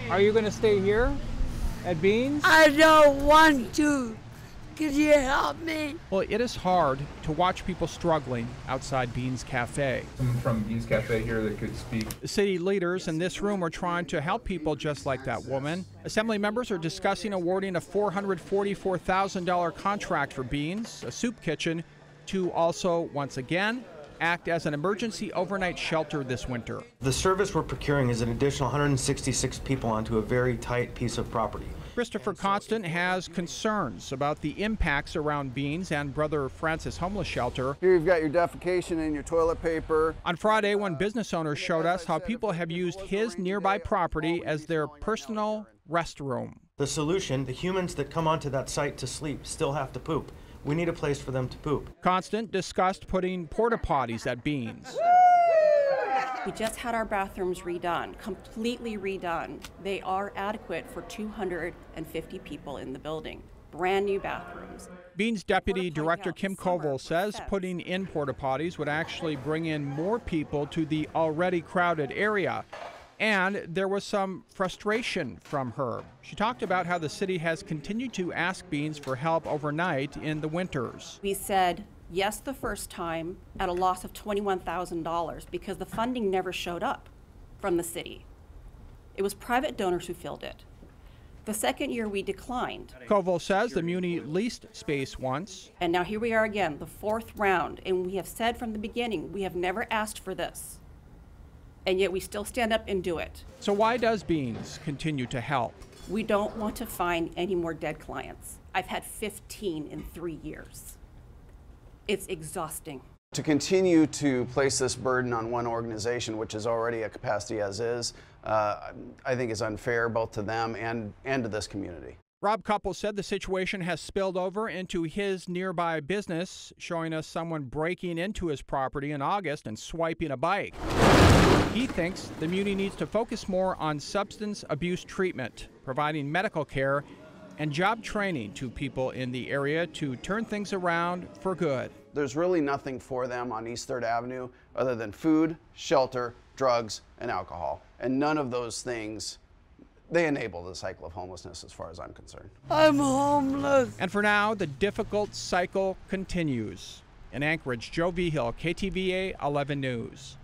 Are you going to stay here at Beans? I don't want to. Could you help me? Well, it is hard to watch people struggling outside Beans Cafe. Someone from Beans Cafe here that could speak. City leaders in this room are trying to help people just like that woman. Assembly members are discussing awarding a $444,000 contract for Beans, a soup kitchen, to also, once again, act as an emergency overnight shelter this winter. The service we're procuring is an additional 166 people onto a very tight piece of property. Christopher Constant has concerns about the impacts around Beans and Brother Francis Homeless Shelter. Here you've got your defecation and your toilet paper. On Friday, one business owner showed us how people have used his nearby property as their personal restroom. The solution, the humans that come onto that site to sleep still have to poop. We need a place for them to poop. Constant discussed putting porta potties at Beans. We just had our bathrooms redone, completely redone. They are adequate for 250 people in the building. Brand new bathrooms. Beans Deputy Director Kim Koval says putting in porta potties would actually bring in more people to the already crowded area. And there was some frustration from her. She talked about how the city has continued to ask Beans for help overnight in the winters. We said yes the first time at a loss of $21,000 because the funding never showed up from the city. It was private donors who filled it. The second year we declined. Koval says the Muni leased space once. And now here we are again, the fourth round, and we have said from the beginning, we have never asked for this. And yet we still stand up and do it. So why does Beans continue to help? We don't want to find any more dead clients. I've had 15 in 3 years. It's exhausting. To continue to place this burden on one organization, which is already at capacity as is, I think is unfair both to them and to this community. Rob Couple said the situation has spilled over into his nearby business, showing us someone breaking into his property in August and swiping a bike. He thinks the Muni needs to focus more on substance abuse treatment, providing medical care, and job training to people in the area to turn things around for good. There's really nothing for them on East 3rd Avenue other than food, shelter, drugs, and alcohol. And none of those things, they enable the cycle of homelessness as far as I'm concerned. I'm homeless. And for now, the difficult cycle continues. In Anchorage, Joe Vigil, KTVA 11 News.